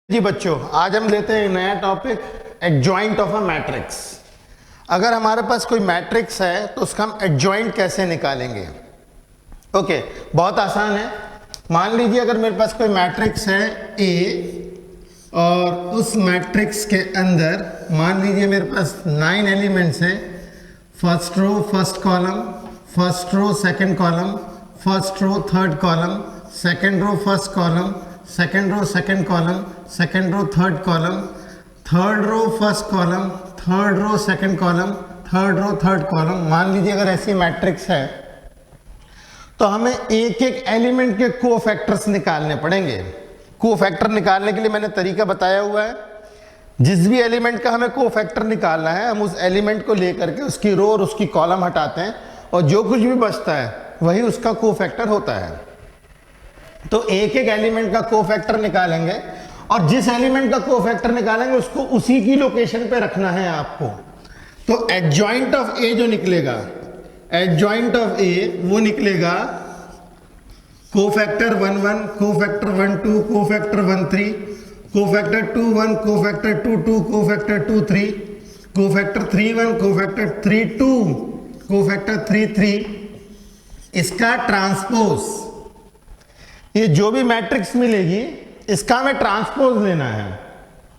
जी बच्चों, आज हम लेते हैं नया topic adjoint of a matrix. अगर हमारे पास कोई मैट्रिक्स है तो उसका हम एडजॉइंट कैसे निकालेंगे। ओके, बहुत आसान है। मान लीजिए अगर मेरे पास कोई मैट्रिक्स है ए और उस मैट्रिक्स के अंदर मान लीजिए मेरे पास 9 एलिमेंट्स हैं। First row first column, first row second column, first row third column, second row first column, second row second column, second row third column, third row first column, third row second column, third row third column. मान लीजिए अगर ऐसी matrix है तो हमें एक एक element के कोफैक्टर्स निकालने पड़ेंगे। कोफैक्टर निकालने के लिए मैंने तरीका बताया हुआ है। जिस भी एलिमेंट का हमें कोफैक्टर निकालना है, हम उस एलिमेंट को लेकर के उसकी रो और उसकी कॉलम हटाते हैं और जो कुछ भी बचता है वही उसका कोफैक्टर होता है। तो एक एक एलिमेंट का कोफैक्टर निकालेंगे और जिस एलिमेंट का कोफैक्टर निकालेंगे उसको उसी की लोकेशन पे रखना है आपको। तो एडजॉइंट ऑफ ए जो निकलेगा, एडजॉइंट ऑफ ए वो निकलेगा cofactor 1 1, cofactor 1 2, cofactor 1 3, cofactor 2 1, cofactor 2 2, cofactor 2 3, cofactor 3 1, cofactor 3 2, cofactor 3 3। इसका ट्रांसपोज, ये जो भी मैट्रिक्स मिलेगी इसका हमें ट्रांसपोज लेना है।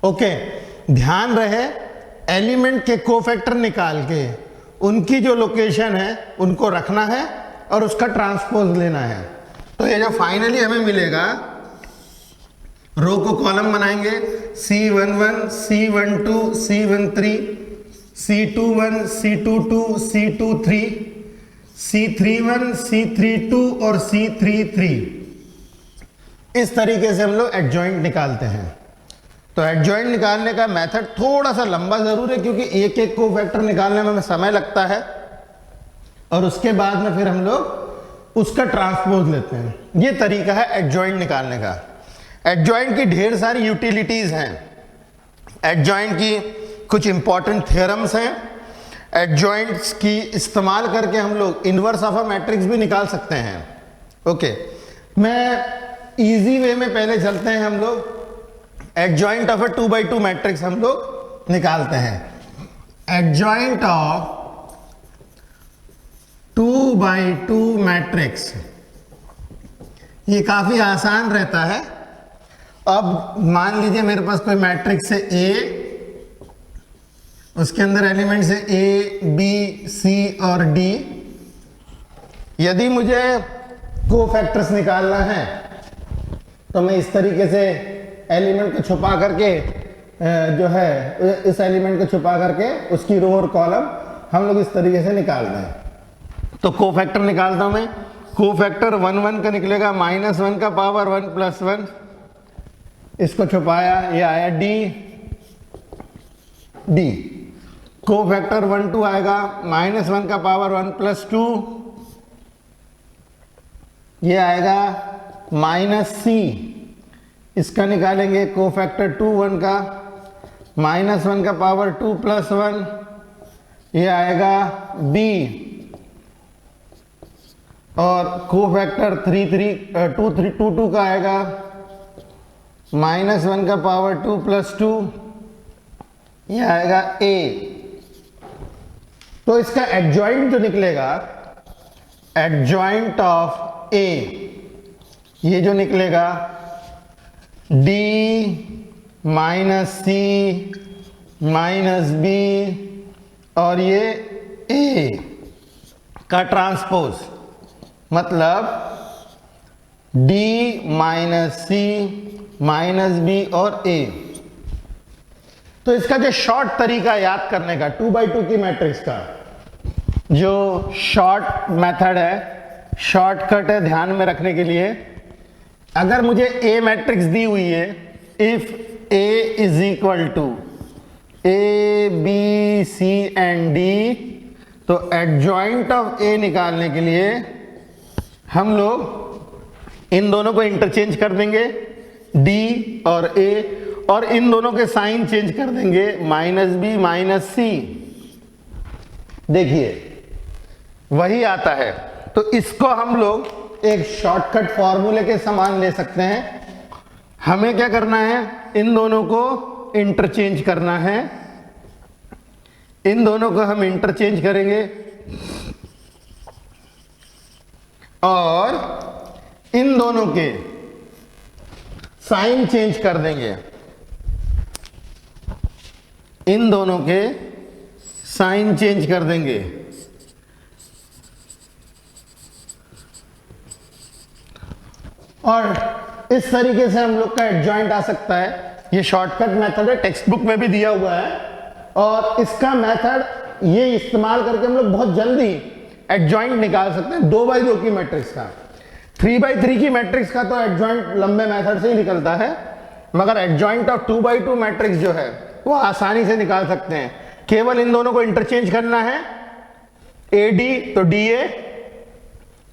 ओके, ध्यान रहे एलिमेंट के कोफैक्टर निकाल के उनकी जो लोकेशन है उनको रखना है और उसका ट्रांसपोज लेना है। तो ये जो फाइनली हमें मिलेगा, रो को कॉलम बनाएंगे C11, C12, C13, C21, C22, C23, C31, C32 और C33। इस तरीके से हम लोग एडजॉइंट निकालते हैं। तो एडजॉइंट निकालने का मेथड थोड़ा सा लंबा जरूर है क्योंकि एक एक कोफैक्टर निकालने में समय लगता है और उसके बाद में फिर हम लोग उसका ट्रांसपोज लेते हैं। ये तरीका है एडजॉइंट निकालने का। एडजॉइंट की ढेर सारी यूटिलिटीज हैं। एडजॉइंट की कुछ इंपॉर्टेंट थ्योरम्स हैं। एडजॉइंट्स की इस्तेमाल करके हम लोग इनवर्स ऑफ अ मैट्रिक्स भी निकाल सकते हैं। ओके, मैं इजी वे में पहले चलते हैं। हम लोग adjoint of a 2 by 2 matrix हम लोग निकालते हैं। एडजॉइंट ऑफ 2 by 2 मैट्रिक्स, ये काफी आसान रहता है। अब मान लीजिए मेरे पास कोई मैट्रिक्स है ए, उसके अंदर एलिमेंट्स है ए बी सी और डी। यदि मुझे कोफैक्टर्स निकालना है तो मैं इस तरीके से एलिमेंट को छुपा करके जो है इस एलिमेंट को छुपा करके उसकी रो और कॉलम हम लोग इस तरीके से निकाल रहे हैं। तो कोफैक्टर निकालता हूं मैं। कोफैक्टर 1 1 का निकलेगा -1 का पावर 1 + 1। इसको छुपाया, ये आया डी। कोफैक्टर 1 2 आएगा -1 का पावर 1 + 2, ये आएगा -c। इसका निकालेंगे कोफैक्टर 2 1 का -1 का पावर 2 + 1, ये आएगा b। और कोफैक्टर 2 2 का आएगा -1 का पावर 2 + 2, ये आएगा a। तो इसका एडजॉइंट जो निकलेगा, एडजॉइंट ऑफ a, ये जो निकलेगा d - c - b और ये a का ट्रांसपोज, मतलब d - c - b और a। तो इसका जो शॉर्ट तरीका याद करने का 2 by 2 की मैट्रिक्स का जो शॉर्ट मेथड है, शॉर्टकट है ध्यान में रखने के लिए। अगर मुझे ए मैट्रिक्स दी हुई है, if A is equal to A B C and D, तो एडजॉइंट ऑफ ए निकालने के लिए हम लोग इन दोनों को इंटरचेंज कर देंगे, डी और ए, और इन दोनों के साइन चेंज कर देंगे -b - c। देखिए वही आता है। तो इसको हम लोग एक शॉर्टकट फॉर्मूले के समान ले सकते हैं। हमें क्या करना है, इन दोनों को इंटरचेंज करना है, इन दोनों को हम इंटरचेंज करेंगे और इन दोनों के साइन चेंज कर देंगे, इन दोनों के साइन चेंज कर देंगे। और इस तरीके से हम लोग का एडजॉइंट आ सकता है। ये शॉर्टकट मेथड है, टेक्स्ट बुक में भी दिया हुआ है और इसका मेथड ये इस्तेमाल करके हम लोग बहुत जल्दी एडजॉइंट निकाल सकते हैं 2x2 की मैट्रिक्स का। 3x3 की मैट्रिक्स का तो एडजॉइंट लंबे मेथड से ही निकलता है, मगर एडजॉइंट ऑफ 2x2 मैट्रिक्स जो है वो आसानी से निकाल सकते हैं। केवल इन दोनों को इंटरचेंज करना है, AD तो DA,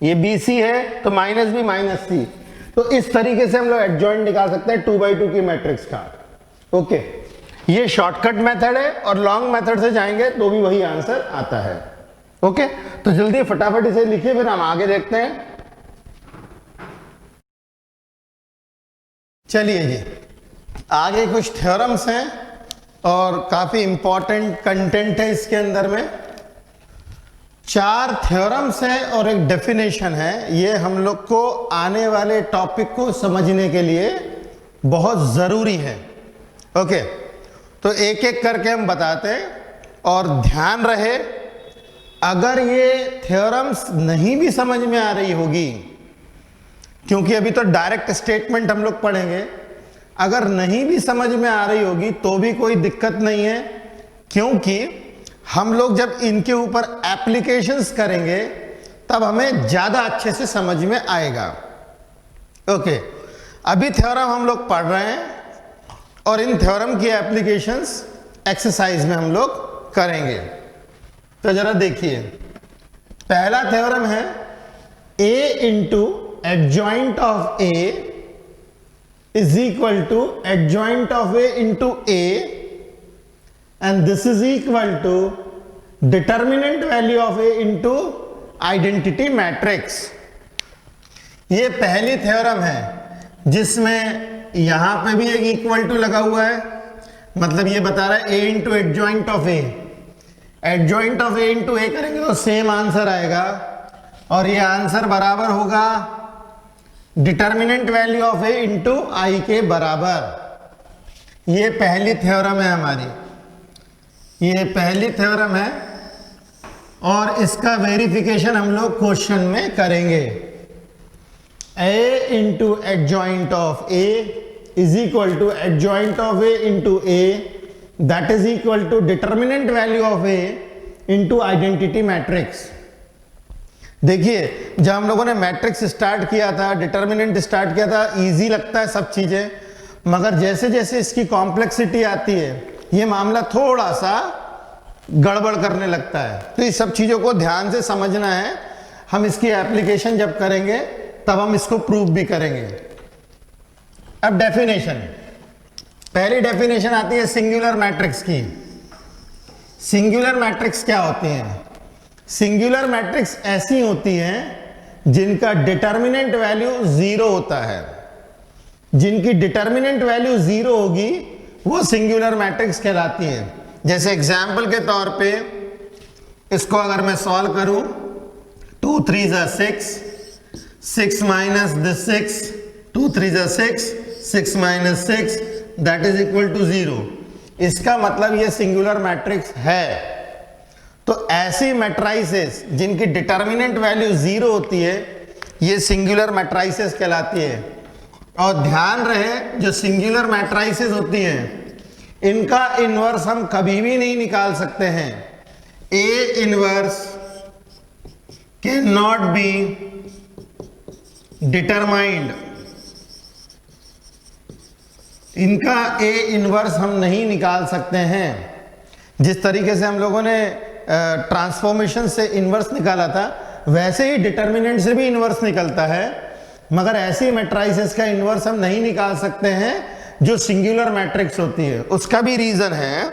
ये BC है तो माइनस B माइनस C। तो इस तरीके से हम लोग एडजॉइंट निकाल सकते हैं 2x2 की मैट्रिक्स का। ओके, ये शॉर्टकट मेथड है और लॉन्ग मेथड से जाएंगे तो भी वही आंसर आता है। ओके, तो जल्दी फटाफट इसे लिखिए, फिर हम आगे देखते हैं। चलिए जी, आगे कुछ थ्योरम्स हैं और काफी इंपॉर्टेंट कंटेंट है इसके अंदर में। 4 थ्योरम्स हैं और एक डेफिनेशन है। ये हम लोग को आने वाले टॉपिक को समझने के लिए बहुत जरूरी है। ओके, तो एक एक करके हम बताते हैं और ध्यान रहे, अगर ये थ्योरम्स नहीं भी समझ में आ रही होगी, क्योंकि अभी तो डायरेक्ट स्टेटमेंट हम लोग पढ़ेंगे, अगर नहीं भी समझ में आ रही होगी तो भी कोई दिक्कत नहीं है, क्योंकि हम लोग जब इनके ऊपर एप्लीकेशंस करेंगे तब हमें ज्यादा अच्छे से समझ में आएगा। ओके, अभी थ्योरम हम लोग पढ़ रहे हैं और इन थ्योरम की एप्लीकेशंस एक्सरसाइज में हम लोग करेंगे। तो जरा देखिए, पहला थ्योरम है A into adjoint of A is equal to adjoint of A into A, and this is equal to determinant value of A into identity matrix। ये पहली थ्योरम है जिसमें यहां पे भी एक इक्वल टू लगा हुआ है, मतलब ये बता रहा है A into adjoint of A। Adjoint of A into A करेंगे तो सेम आंसर आएगा और ये आंसर बराबर होगा determinant value of A into I के बराबर। ये पहली थ्योरम है हमारी, ये पहली थ्योरम है और इसका वेरिफिकेशन हम लोग क्वेश्चन में करेंगे। A into adjoint of A is equal to adjoint of A into A, that is equal to determinant value of A into identity matrix. देखिए, जब हम लोगों ने मैट्रिक्स स्टार्ट किया था, डिटर्मिनेंट स्टार्ट किया था, इजी लगता है सब चीजें, मगर जैसे जैसे इसकी कॉम्प्लेक्सिटी आती है ये मामला थोड़ा सा गड़बड़ करने लगता है। तो इस सब चीजों को ध्यान से समझना है। हम इसकी एप्लीकेशन जब करेंगे तब हम इसको प्रूव भी करेंगे। अब डेफिनेशन, पहली डेफिनेशन आती है सिंगुलर मैट्रिक्स की। सिंगुलर मैट्रिक्स क्या होती हैं? सिंगुलर मैट्रिक्स ऐसी होती हैं जिनका डिटर्मिनेंट वैल्यू 0 होता है। जिनकी डिटर्मिनेंट वैल्यू 0 होगी वो सिंगुलर मैट्रिक्स कहलाती है। जैसे एग्जाम्पल के तौर पे इसको अगर मैं सॉल्व करूं, 2 3 ज़ा 6, 6 माइनस दिस 6, 2 3 ज़ा 6, 6 minus 6 that is equal to 0। इसका मतलब ये सिंगुलर मैट्रिक्स है। तो ऐसी मैट्राइसेस जिनकी डिटर्मिनेंट वैल्यू 0 होती है ये सिंगुलर मैट्राइसेस कहलाती है। और ध्यान रहे, जो सिंगुलर मैट्राइसेस होती हैं इनका इनवर्स हम कभी भी नहीं निकाल सकते हैं। A inverse can not be determined, इनका A इनवर्स हम नहीं निकाल सकते हैं। जिस तरीके से हम लोगों ने ट्रांसफॉर्मेशन से इनवर्स निकाला था, वैसे ही डिटर्मिनेंट से भी इनवर्स निकलता है, मगर ऐसी मैट्राइसेस का इनवर्स हम नहीं निकाल सकते हैं जो सिंगुलर मैट्रिक्स होती है। उसका भी रीजन है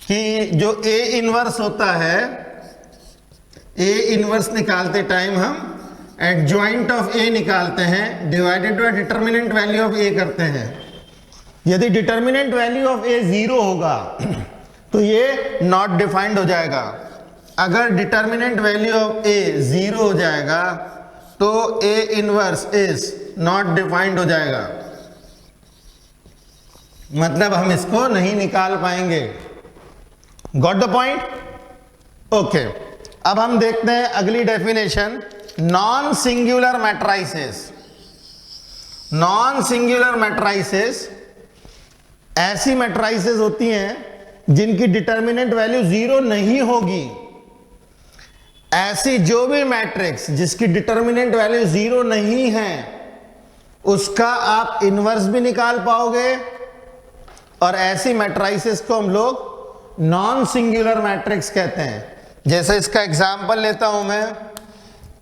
कि जो A इनवर्स होता है, A इनवर्स निकालते टाइम हम एडजॉइंट ऑफ A निकालते हैं, divided by determinant value of A करते हैं। यदि डिटर्मिनेंट वैल्यू ऑफ ए 0 होगा तो ये नॉट डिफाइंड हो जाएगा। अगर डिटर्मिनेंट वैल्यू ऑफ ए 0 हो जाएगा तो A inverse is not defined हो जाएगा, मतलब हम इसको नहीं निकाल पाएंगे। Got the point? ओके, अब हम देखते हैं अगली definition, non singular matrices. Non singular matrices ऐसी मैट्राइसेस होती हैं जिनकी डिटर्मिनेंट वैल्यू 0 नहीं होगी। ऐसी जो भी मैट्रिक्स जिसकी डिटर्मिनेंट वैल्यू 0 नहीं है उसका आप इनवर्स भी निकाल पाओगे, और ऐसी मैट्राइसेस को हम लोग नॉन सिंगुलर मैट्रिक्स कहते हैं। जैसे इसका एग्जांपल लेता हूं मैं,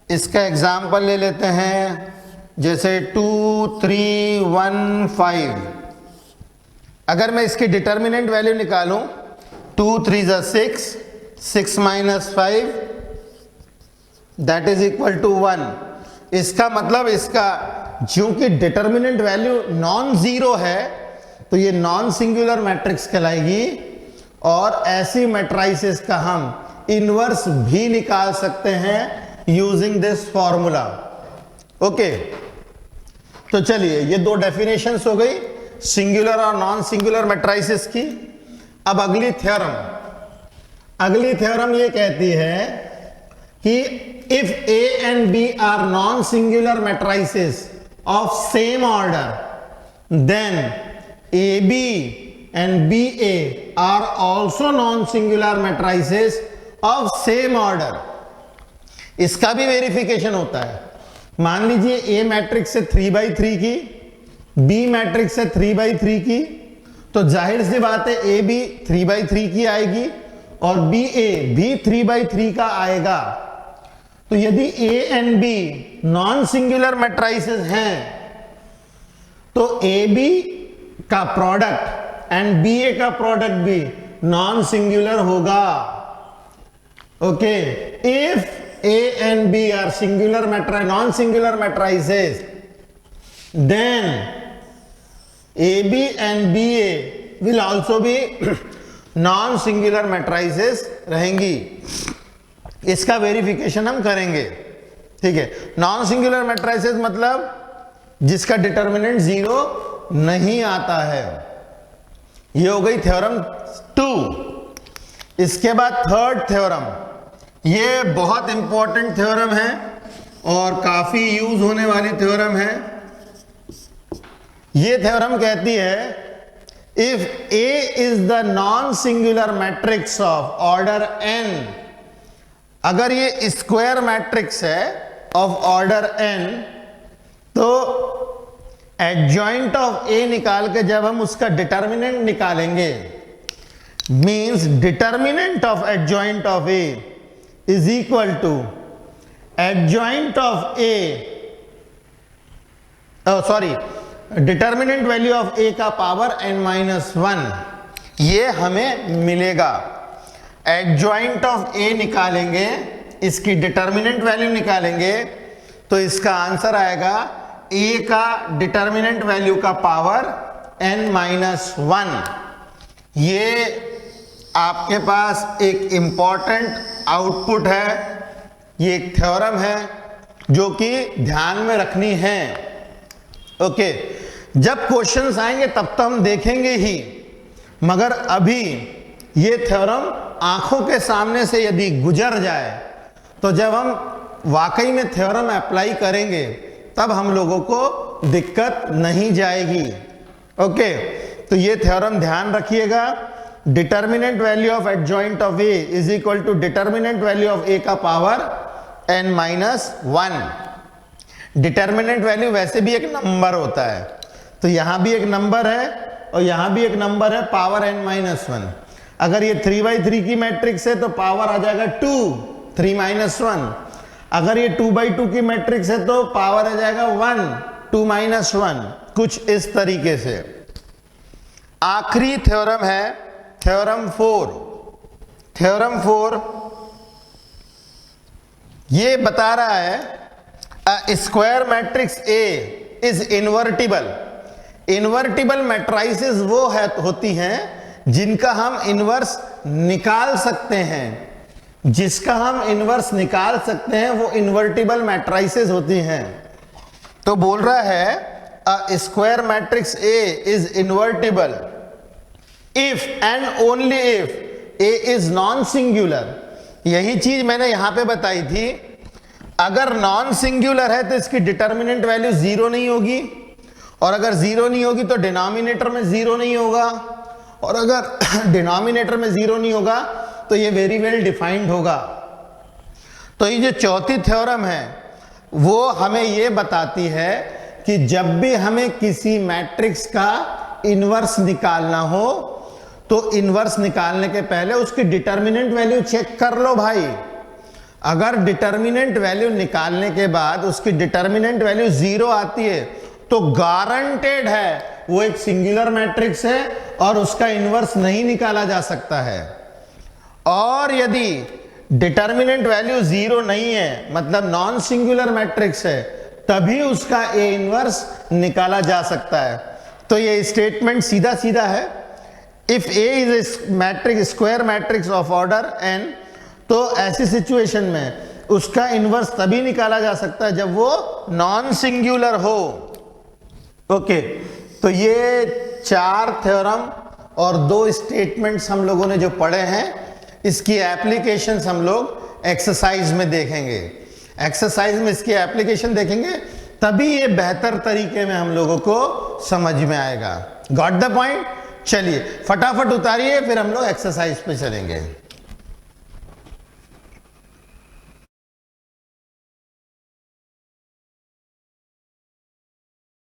इसका एग्जांपल ले लेते हैं, जैसे 2 3 1 5। अगर मैं इसकी डिटर्मिनेंट वैल्यू निकालूं 2 3 = 6, 6 - 5 दैट इज इक्वल टू 1। इसका मतलब इसका क्योंकि डिटर्मिनेंट वैल्यू नॉन जीरो है तो ये नॉन सिंगुलर मैट्रिक्स कहलाएगी, और ऐसी मैट्राइसेस का हम इनवर्स भी निकाल सकते हैं यूजिंग दिस फॉर्मूला। ओके, तो चलिए ये दो डेफिनेशंस हो गई सिंगुलर और नॉन सिंगुलर मैट्राइसेस की। अब अगली थ्योरम ये कहती है कि if A and B are non singular matrices of same order then A B and B A are also non singular matrices of same order. इसका भी वेरिफिकेशन होता है। मान लीजिए ए मैट्रिक्स से 3/3 की, बी मैट्रिक्स से 3/3 की, तो जाहिर सी बात है ए भी 3/3 की आएगी और बी ए भी 3/3 का आएगा। तो यदि A and B non singular matrices हैं तो ए बी का प्रोडक्ट एंड बी ए का प्रोडक्ट भी नॉन सिंगुलर होगा। Okay, if A and B are non singular matrices then A B and B A will also be non singular matrices रहेंगी। इसका verification हम करेंगे। ठीक है, नॉन सिंगुलर मैट्राइसेस मतलब जिसका डिटर्मिनेंट 0 नहीं आता है। ये हो गई थ्योरम 2। इसके बाद थर्ड थ्योरम, ये बहुत इंपॉर्टेंट थ्योरम है और काफी यूज होने वाली थ्योरम है। ये थ्योरम कहती है if A is the non singular matrix of order n, अगर ये स्क्वायर मैट्रिक्स है ऑफ ऑर्डर n, तो एडजॉइंट ऑफ A निकाल के जब हम उसका डिटर्मिनेंट निकालेंगे, means determinant of adjoint of A is equal to adjoint of A, sorry, determinant value of A का पावर n-1, ये हमें मिलेगा। एडजॉइंट ऑफ A निकालेंगे, इसकी डिटर्मिनेंट वैल्यू निकालेंगे, तो इसका आंसर आएगा A का डिटर्मिनेंट वैल्यू का पावर n-1। ये आपके पास एक इंपॉर्टेंट आउटपुट है, ये एक थ्योरम है जो कि ध्यान में रखनी है। ओके, जब क्वेश्चंस आएंगे तब तो हम देखेंगे ही, मगर अभी ये थ्योरम आंखों के सामने से यदि गुजर जाए तो जब हम वाकई में थ्योरम अप्लाई करेंगे तब हम लोगों को दिक्कत नहीं जाएगी। ओके, तो ये थ्योरम ध्यान रखिएगा। Determinant value of adjoint of A is equal to determinant value of A का पावर n-1। डिटर्मिनेंट वैल्यू वैसे भी एक नंबर होता है, तो यहां भी एक नंबर है और यहां भी एक नंबर है, पावर n-1। अगर ये 3/3 की मैट्रिक्स है तो पावर आ जाएगा 2, 3-1। अगर ये 2/2 की मैट्रिक्स है तो पावर आ जाएगा 1, 2-1, कुछ इस तरीके से। आखिरी थ्योरम है थ्योरम 4। थ्योरम 4 ये बता रहा है square matrix A is invertible invertible matrices वो है होती हैं जिनका हम इन्वर्स निकाल सकते हैं, जिसका हम इन्वर्स निकाल सकते हैं वो इन्वर्टिबल मैट्राइसेस होती हैं। तो बोल रहा है a square matrix A is invertible if and only if A is non singular. यही चीज मैंने यहां पे बताई थी, अगर नॉन सिंगुलर है तो इसकी डिटर्मिनेंट वैल्यू जीरो नहीं होगी, और अगर जीरो नहीं होगी तो डिनोमिनेटर में जीरो नहीं होगा, और अगर डिनोमिनेटर में जीरो नहीं होगा तो ये वेरी वेल डिफाइंड होगा। तो ये जो चौथी थ्योरम है वो हमें ये बताती है कि जब भी हमें किसी मैट्रिक्स का इन्वर्स निकालना हो तो इन्वर्स निकालने के पहले उसकी डिटर्मिनेंट वैल्यू चेक कर लो भाई। अगर डिटर्मिनेंट वैल्यू निकालने के बाद उसकी डिटर्मिनेंट वैल्यू जीरो आती है तो गारंटेड है वो एक सिंगुलर मैट्रिक्स है और उसका इन्वर्स नहीं निकाला जा सकता है। और यदि डिटर्मिनेंट वैल्यू जीरो नहीं है, मतलब नॉन सिंगुलर मैट्रिक्स है, तभी उसका ए इन्वर्स निकाला जा सकता है। तो ये स्टेटमेंट सीधा सीधा है, if A is a matrix square matrix of order N, तो ऐसी सिचुएशन में उसका इन्वर्स तभी निकाला जा सकता है जब वो नॉन सिंगुलर हो। ओके, तो ये 4 थ्योरम और 2 स्टेटमेंट्स हम लोगों ने जो पढ़े हैं, इसकी एप्लीकेशंस हम लोग एक्सरसाइज में देखेंगे। एक्सरसाइज में इसकी एप्लीकेशन देखेंगे तभी ये बेहतर तरीके में हम लोगों को समझ में आएगा। Got the point? चलिए फटाफट उतारिए, फिर हम लोग एक्सरसाइज पे चलेंगे।